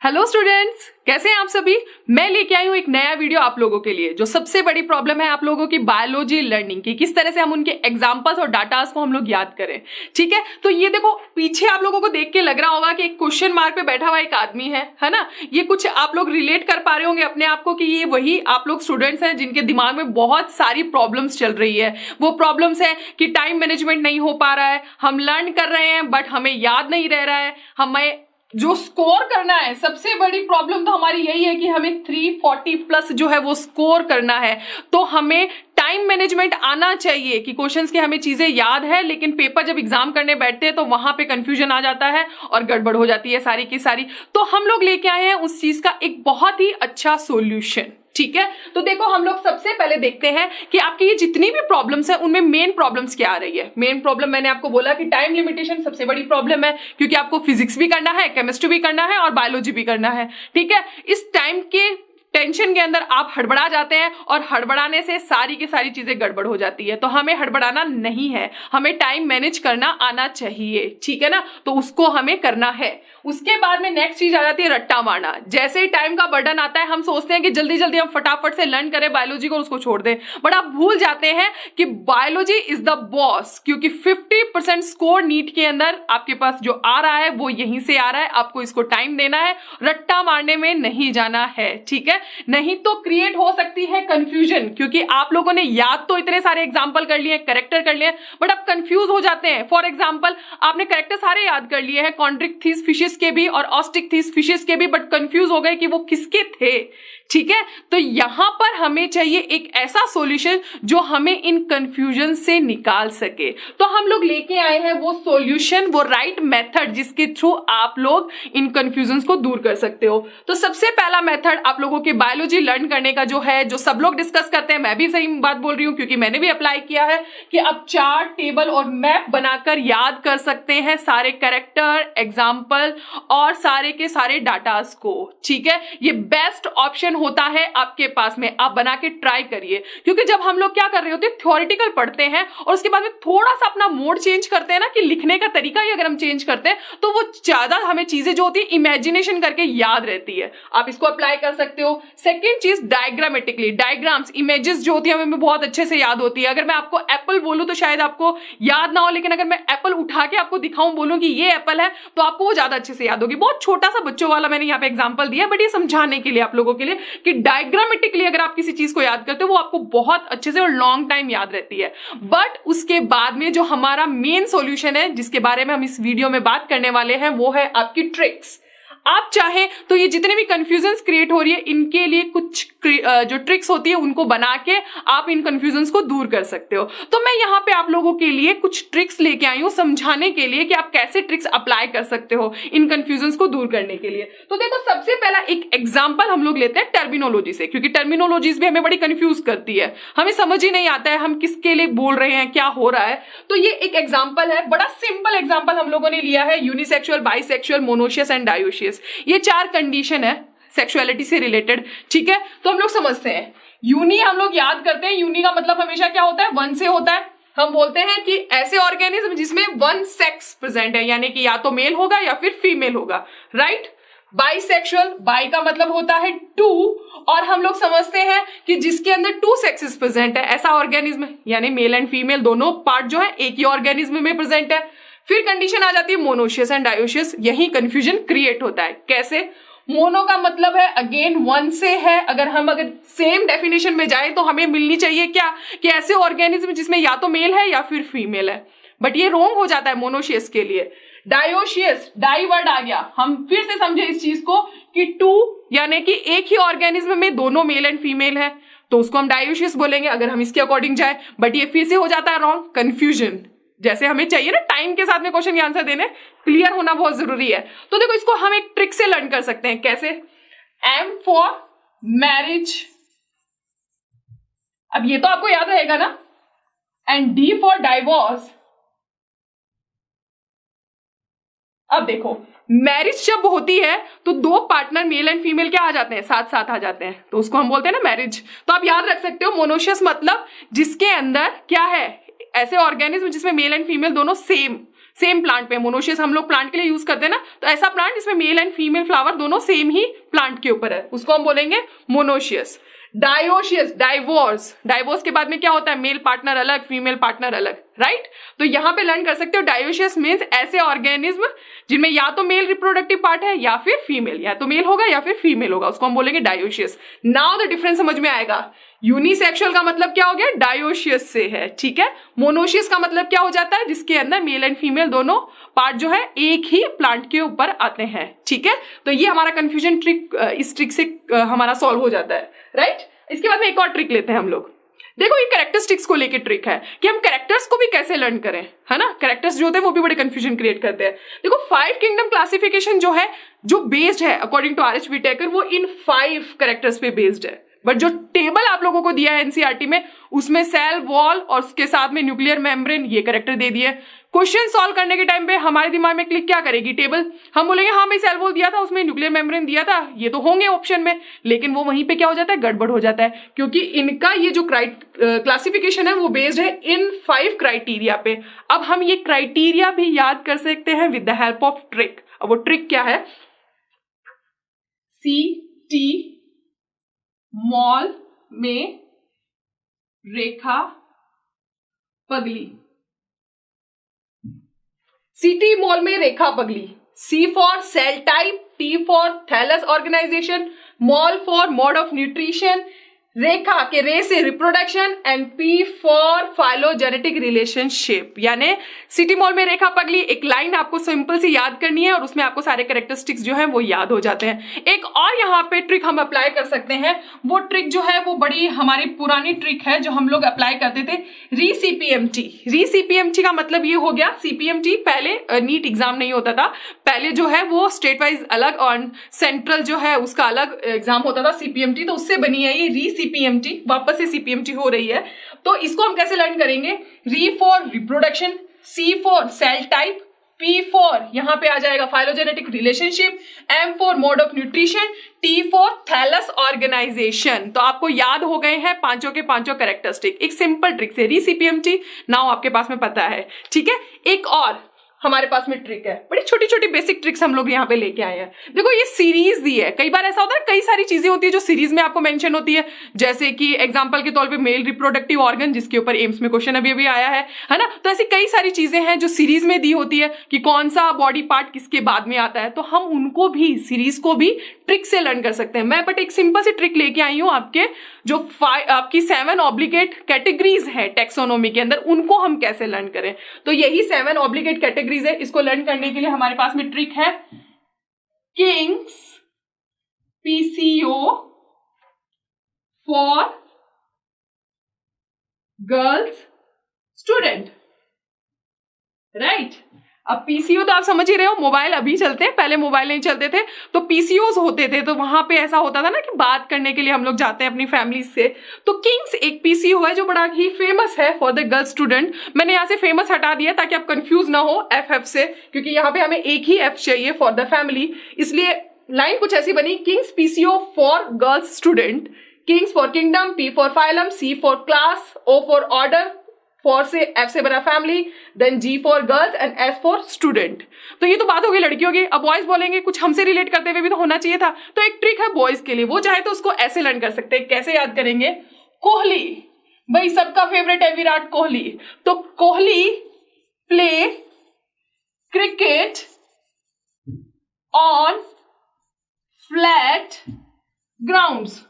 Hello students, कैसे हैं आप सभी। मैं लेके आई हूँ एक नया वीडियो आप लोगों के लिए। जो सबसे बड़ी प्रॉब्लम है आप लोगों की बायोलॉजी लर्निंग की, किस तरह से हम उनके एग्जांपल्स और डाटास को हम लोग याद करें। ठीक है, तो ये देखो पीछे आप लोगों को देख के लग रहा होगा कि एक क्वेश्चन मार्क पे बैठा हुआ एक आदमी है ना। ये कुछ आप लोग रिलेट कर पा रहे होंगे अपने आप को कि ये वही आप लोग स्टूडेंट्स हैं जिनके दिमाग में बहुत सारी प्रॉब्लम्स चल रही है। वो प्रॉब्लम्स है कि टाइम मैनेजमेंट नहीं हो पा रहा है, हम लर्न कर रहे हैं बट हमें याद नहीं रह रहा है, हमें जो स्कोर करना है। सबसे बड़ी प्रॉब्लम तो हमारी यही है कि हमें 340 प्लस जो है वो स्कोर करना है। तो हमें टाइम मैनेजमेंट आना चाहिए कि क्वेश्चंस की हमें चीजें याद है, लेकिन पेपर जब एग्जाम करने बैठते हैं तो वहां पे कंफ्यूजन आ जाता है और गड़बड़ हो जाती है सारी की सारी। तो हम लोग लेके आए हैं उस चीज का एक बहुत ही अच्छा सोल्यूशन। ठीक है, तो देखो हम लोग सबसे पहले देखते हैं कि आपकी ये जितनी भी प्रॉब्लम्स है उनमें मेन प्रॉब्लम्स क्या आ रही है। मेन प्रॉब्लम मैंने आपको बोला कि टाइम लिमिटेशन सबसे बड़ी प्रॉब्लम है, क्योंकि आपको फिजिक्स भी करना है, केमिस्ट्री भी करना है और बायोलॉजी भी करना है। ठीक है, इस टाइम के टेंशन के अंदर आप हड़बड़ा जाते हैं और हड़बड़ाने से सारी की सारी चीजें गड़बड़ हो जाती है। तो हमें हड़बड़ाना नहीं है, हमें टाइम मैनेज करना आना चाहिए। ठीक है ना, तो उसको हमें करना है। उसके बाद में नेक्स्ट चीज आ जाती है रट्टा मारना। जैसे ही टाइम का बर्डन आता है हम सोचते हैं कि जल्दी जल्दी हम फटाफट से लर्न करें बायोलॉजी को, उसको छोड़ दें, बट आप भूल जाते हैं कि बायोलॉजी इज द बॉस, क्योंकि 50% स्कोर नीट के अंदर आपके पास जो आ रहा है वो यहीं से आ रहा है। आपको इसको टाइम देना है, रट्टा मारने में नहीं जाना है। ठीक है, नहीं तो क्रिएट हो सकती है कंफ्यूजन, क्योंकि आप लोगों ने याद तो इतने सारे एग्जांपल कर लिए, कैरेक्टर कर लिए, बट आप कंफ्यूज हो जाते हैं। फॉर एग्जांपल आपने कैरेक्टर सारे याद कर लिए हैं, कॉन्ड्रिक्थिस फिशेस के भी और ऑस्टिकथिस फिशेस के भी, बट कंफ्यूज हो गए कि वो किसके थे। ठीक है, तो यहां पर हमें चाहिए एक ऐसा सॉल्यूशन जो हमें इन कंफ्यूजन से निकाल सके। तो हम लोग लेके आए हैं वो सॉल्यूशन, वो राइट मेथड जिसके थ्रू आप लोग इन कंफ्यूजन को दूर कर सकते हो। तो सबसे पहला मेथड आप लोगों के बायोलॉजी लर्न करने का जो है, जो सब लोग डिस्कस करते हैं, मैं भी सही बात बोल रही हूं क्योंकि मैंने भी अप्लाई किया है, कि आप चार्ट, टेबल और मैप बनाकर याद कर सकते हैं सारे कैरेक्टर, एग्जाम्पल और सारे के सारे डाटास को। ठीक है, ये बेस्ट ऑप्शन होता है आपके पास में, आप बना के ट्राई करिए। क्योंकि जब हम लोग क्या कर रहे होते हैं, थ्योरेटिकल पढ़ते हैं और उसके बाद में थोड़ा सा अपना मोड चेंज करते हैं ना, कि लिखने का तरीका ही अगर हम चेंज करते हैं तो वो ज्यादा हमें चीजें जो होती है इमेजिनेशन करके याद रहती है। आप इसको अप्लाई कर सकते हो। सेकेंड चीज, डायग्रामेटिकली, डायग्राम्स, इमेजेस जो होती है हमें बहुत अच्छे से याद होती है। अगर मैं आपको एप्पल बोलूं तो शायद आपको याद ना हो, लेकिन अगर मैं एप्पल उठा के आपको दिखाऊं, बोलूं कि ये एप्पल है, तो आपको वो ज्यादा अच्छे से याद होगी। बहुत छोटा सा बच्चों वाला मैंने यहाँ पे एग्जांपल दिया, बट ये समझाने के लिए आप लोगों के लिए कि डायग्रामेटिकली अगर आप किसी चीज को याद करते हो वो आपको बहुत अच्छे से और लॉन्ग टाइम याद रहती है। बट उसके बाद में जो हमारा मेन सॉल्यूशन है, जिसके बारे में हम इस वीडियो में बात करने वाले हैं, वो है आपकी ट्रिक्स। आप चाहें तो ये जितने भी कंफ्यूजन्स क्रिएट हो रही है, इनके लिए कुछ जो ट्रिक्स होती है उनको बना के आप इन कंफ्यूजन्स को दूर कर सकते हो। तो मैं यहाँ पे आप लोगों के लिए कुछ ट्रिक्स लेके आई हूँ समझाने के लिए कि आप कैसे ट्रिक्स अप्लाई कर सकते हो इन कंफ्यूजन्स को दूर करने के लिए। तो देखो सबसे पहला एक एग्जाम्पल हम लोग लेते हैं टर्मिनोलॉजी से, क्योंकि टर्मिनोलॉजीज भी हमें बड़ी कंफ्यूज करती है, हमें समझ ही नहीं आता है हम किसके लिए बोल रहे हैं, क्या हो रहा है। तो ये एक एग्जाम्पल है, बड़ा सिंपल एग्जाम्पल हम लोगों ने लिया है, unisexual, bisexual, monoecious and dioecious. ये 4 कंडीशन है सेक्सुअलिटी से रिलेटेड। ठीक है, तो हम लोग समझते हैं। यूनि हम लोग याद करते हैं, यूनि का मतलब हमेशा क्या होता है, 1 से होता है। हम बोलते हैं कि ऐसे ऑर्गेनिज्म जिसमें 1 सेक्स प्रेजेंट है, यानी कि या तो मेल होगा या फिर फीमेल होगा, राइट। बाइसेक्सुअल, बाई का मतलब होता है 2, और हम लोग समझते हैं कि जिसके अंदर 2 सेक्सेस प्रेजेंट है, ऐसा ऑर्गेनिज्म, यानी मेल एंड फीमेल दोनों पार्ट जो है एक ही ऑर्गेनिज्म में प्रेजेंट है। फिर कंडीशन आ जाती है मोनोशियस एंड डायोशियस। यही कंफ्यूजन क्रिएट होता है। कैसे? मोनो का मतलब है अगेन 1 से है। अगर सेम डेफिनेशन में जाए तो हमें मिलनी चाहिए क्या, कि ऐसे ऑर्गेनिज्म जिसमें या तो मेल है या फिर फीमेल है, बट ये रॉन्ग हो जाता है मोनोशियस के लिए। डायोशियस, डाई वर्ड आ गया, हम फिर से समझे इस चीज को कि 2 यानी कि एक ही ऑर्गेनिज्म में दोनों मेल एंड फीमेल है, तो उसको हम डायोशियस बोलेंगे अगर हम इसके अकॉर्डिंग जाए, बट ये फिर से हो जाता है रॉन्ग, कंफ्यूजन। जैसे हमें चाहिए ना टाइम के साथ में क्वेश्चन के आंसर देने, क्लियर होना बहुत जरूरी है। तो देखो इसको हम एक ट्रिक से लर्न कर सकते हैं। कैसे? M फॉर मैरिज, अब ये तो आपको याद रहेगा ना, एंड D फॉर डाइवोर्स। अब देखो मैरिज जब होती है तो 2 पार्टनर मेल एंड फीमेल क्या आ जाते हैं, साथ साथ आ जाते हैं, तो उसको हम बोलते हैं ना मैरिज। तो आप याद रख सकते हो मोनोशियस मतलब जिसके अंदर क्या है, ऐसे ऑर्गेनिज्म जिसमें मेल एंड फीमेल दोनों सेम प्लांट पे, मोनोशियस हम लोग प्लांट के लिए यूज करते हैं ना, तो ऐसा प्लांट जिसमें मेल एंड फीमेल फ्लावर दोनों सेम ही प्लांट के ऊपर है, उसको हम बोलेंगे मोनोशियस। डायोशियस, डाइवोर्स के बाद में क्या होता है, मेल पार्टनर अलग, फीमेल पार्टनर अलग, राइट। तो यहाँ पे लर्न कर सकते हो डायोशियस मीन्स ऐसे ऑर्गेनिज्म जिनमें या तो मेल रिप्रोडक्टिव पार्ट है या फिर फीमेल, या तो मेल होगा या फिर फीमेल होगा, उसको हम बोलेंगे डायोशियस। नाउ द डिफरेंस समझ में आएगा। यूनिसेक्सुअल का मतलब क्या हो गया, डायोशियस से है, ठीक है। मोनोशियस का मतलब क्या हो जाता है, जिसके अंदर मेल एंड फीमेल दोनों पार्ट जो है एक ही प्लांट के ऊपर आते हैं, ठीक है। तो ये हमारा कंफ्यूजन ट्रिक इस ट्रिक से हमारा सॉल्व हो जाता है, राइट। इसके बाद में एक और ट्रिक लेते हैं हम लोग। देखो ये कैरेक्टरिस्टिक्स को लेके ट्रिक है कि हम कैरेक्टर्स को भी कैसे लर्न करें, है ना। कैरेक्टर्स जो होते हैं वो भी बड़े कंफ्यूजन क्रिएट करते हैं। देखो 5 किंगडम क्लासिफिकेशन जो है, जो बेस्ड है अकॉर्डिंग टू आर.एच. व्हिटेकर, वो इन 5 कैरेक्टर्स पे बेस्ड है। बट जो टेबल आप लोगों को दिया है एनसीईआरटी में, उसमें सेल वॉल और उसके साथ में न्यूक्लियर मेम्ब्रेन ये कैरेक्टर दे दिए। क्वेश्चन सॉल्व करने के टाइम पे हमारे दिमाग में क्लिक क्या करेगी, टेबल। हम बोलेंगे हाँ भाई सेल वॉल दिया था, उसमें न्यूक्लियर मेम्ब्रेन दिया था, ये तो होंगे ऑप्शन में, लेकिन वो वहीं पे क्या हो जाता है, गड़बड़ हो जाता है, क्योंकि इनका ये जो क्लासिफिकेशन है वो बेस्ड है इन 5 क्राइटेरिया पे। अब हम ये क्राइटेरिया भी याद कर सकते हैं with the help of trick. अब वो ट्रिक क्या है, CT मॉल में रेखा पगली, CT मॉल में रेखा पगली। C for cell type, T for thallus organisation, mall for mode of nutrition, Rekha के रे से reproduction, and P for phylogenetic relationship. यानी सिटी मॉल में रेखा पगली, एक लाइन आपको सिंपल सी याद करनी है और उसमें आपको सारे कैरेक्टरिस्टिक्स जो है वो याद हो जाते हैं। एक और यहाँ पे ट्रिक हम अप्लाई कर सकते हैं, वो ट्रिक जो है वो बड़ी हमारी पुरानी ट्रिक है जो हम लोग अप्लाई करते थे, री-CPMT का मतलब ये हो गया, CPMT पहले नीट एग्जाम नहीं होता था, पहले जो है वो स्टेट वाइज अलग और सेंट्रल जो है उसका अलग एग्जाम होता था CPMT, तो उससे बनी है ये री-CPMT, वापस से CPMT हो रही है। तो इसको हम कैसे लर्न करेंगे, R for reproduction, C for cell type, P for यहाँ पे आ जाएगा phylogenetic relationship, M for mode of nutrition, T for thallus organisation. तो आपको याद हो गए हैं पांचों के पांचों कैरेक्टरिस्टिक, एक सिंपल ट्रिक से री-CPMT नाउ आपके पास में पता है, ठीक है। एक और हमारे पास में ट्रिक है, बड़ी छोटी छोटी बेसिक ट्रिक्स हम लोग यहाँ पे लेके आए हैं। देखो ये सीरीज दी है, कई बार ऐसा होता है कई सारी चीजें होती है जो सीरीज में आपको मेंशन होती है, जैसे कि एग्जांपल के तौर पे मेल रिप्रोडक्टिव ऑर्गन, जिसके ऊपर एम्स में क्वेश्चन अभी अभी आया है ना। तो ऐसी कई सारी चीजें हैं जो सीरीज में दी होती है कि कौन सा बॉडी पार्ट किसके बाद में आता है, तो हम उनको भी सीरीज को भी ट्रिक से लर्न कर सकते हैं। मैं बट एक सिंपल सी ट्रिक लेके आई हूँ, आपके जो आपकी 7 ऑब्लिगेट कैटेगरीज है टेक्सोनोमी के अंदर, उनको हम कैसे लर्न करें। तो यही 7 ऑब्लिगेट कैटेगरीज है, इसको लर्न करने के लिए हमारे पास में ट्रिक है Kings PCO for girls student, right. अब PCO तो आप समझ ही रहे हो, मोबाइल अभी चलते हैं, पहले मोबाइल नहीं चलते थे तो PCOs होते थे, तो वहां पे ऐसा होता था ना कि बात करने के लिए हम लोग जाते हैं अपनी फैमिली से। तो किंग्स एक PCO है जो बड़ा ही फेमस है फॉर द गर्ल स्टूडेंट। मैंने यहाँ से फेमस हटा दिया ताकि आप कंफ्यूज ना हो FF से, क्योंकि यहाँ पे हमें एक ही F चाहिए फॉर द फैमिली, इसलिए लाइन कुछ ऐसी बनी, kings PCO for girls student, kings for kingdom, P for phylum, C for class, O for order, for से F से बना family, then G for girls and S for student. तो ये तो बात हो गई लड़कियों की। अब बॉयज बोलेंगे कुछ हमसे रिलेट करते हुए भी तो होना चाहिए था, तो एक ट्रिक है बॉयज के लिए, वो चाहे तो उसको ऐसे लर्न कर सकते हैं। कैसे याद करेंगे, कोहली, भाई सबका फेवरेट है विराट कोहली, तो Kohli play cricket on flat grounds.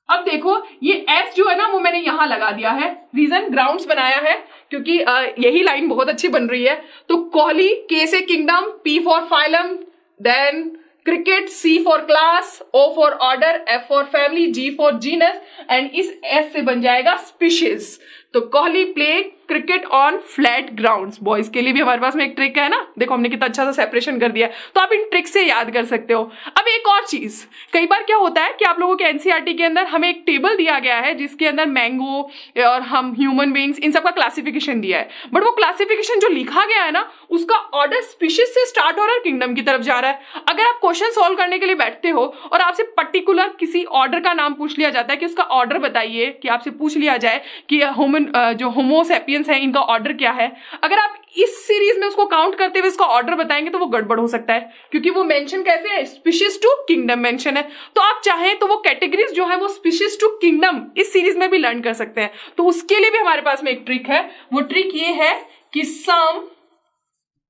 अब देखो ये S जो है ना वो मैंने यहां लगा दिया है, रीजन ग्राउंड्स बनाया है क्योंकि यही लाइन बहुत अच्छी बन रही है। तो कोहली, K से kingdom, P for phylum, then cricket, C for class, O for order, F for family, G for genus, and इस S से बन जाएगा स्पीशीज। तो Kohli play cricket on flat grounds. Boys के लिए भी हमारे पास में एक ट्रिक है ना, देखो हमने कितना अच्छा सा सेपरेशन कर दिया, तो आप इन ट्रिक से याद कर सकते हो। अब एक और चीज, कई बार क्या होता है कि आप लोगों के एनसीईआरटी के अंदर हमें एक टेबल दिया गया है जिसके अंदर मैंगो और हम ह्यूमन बीइंग्स इन सबका क्लासिफिकेशन दिया है, बट वो क्लासिफिकेशन जो लिखा गया है ना उसका ऑर्डर स्पीशीज से स्टार्ट हो रहा है, किंगडम की तरफ जा रहा है। अगर आप क्वेश्चन सॉल्व करने के लिए बैठते हो और आपसे पर्टिकुलर किसी ऑर्डर का नाम पूछ लिया जाता है कि उसका ऑर्डर बताइए, कि आपसे पूछ लिया जाए कि ह्यूमन जो होमो सैपियंस है इनका ऑर्डर क्या है, अगर आप इस सीरीज में उसको काउंट करते हुए इसका ऑर्डर बताएंगे तो वो गड़बड़ हो सकता है, क्योंकि वो मेंशन कैसे है, स्पीशीज टू किंगडम मेंशन है। तो आप चाहें तो वो कैटेगरीज जो है वो स्पीशीज टू किंगडम इस सीरीज में भी लर्न कर सकते हैं। तो उसके लिए भी हमारे पास में एक ट्रिक है, वो ट्रिक ये है कि some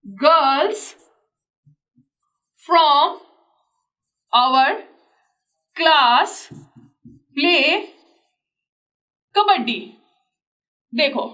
girls from our class play kabaddi. देखो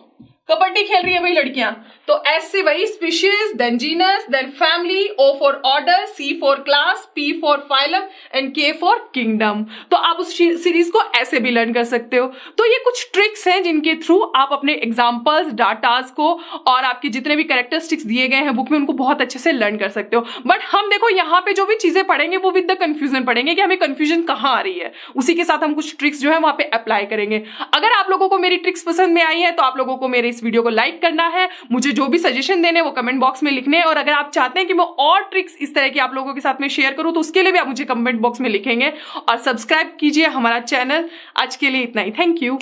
कबड्डी खेल रही है भाई लड़कियां, तो एस से वही species, then genus, then family, O for order, C for class, P for phylum and K for kingdom. तो आप उस सीरीज को ऐसे भी लर्न कर सकते हो। तो ये कुछ ट्रिक्स हैं जिनके थ्रू आप अपने एग्जांपल्स, डाटास को और आपके जितने भी कैरेक्टरिस्टिक्स दिए गए हैं बुक में उनको बहुत अच्छे से लर्न कर सकते हो। बट हम देखो यहाँ पे जो भी चीजें पढ़ेंगे वो विद द कंफ्यूजन पढ़ेंगे कि हमें कंफ्यूजन कहाँ आ रही है, उसी के साथ हम कुछ ट्रिक्स जो है वहां पे अप्लाई करेंगे। अगर आप लोगों को मेरी ट्रिक्स पसंद में आई है तो आप लोगों को मेरे इस वीडियो को लाइक करना है, मुझे जो भी सजेशन देने वो कमेंट बॉक्स में लिखने हैं, और अगर आप चाहते हैं कि मैं और ट्रिक्स इस तरह की आप लोगों के साथ में शेयर करूं तो उसके लिए भी आप मुझे कमेंट बॉक्स में लिखेंगे, और सब्सक्राइब कीजिए हमारा चैनल। आज के लिए इतना ही, थैंक यू।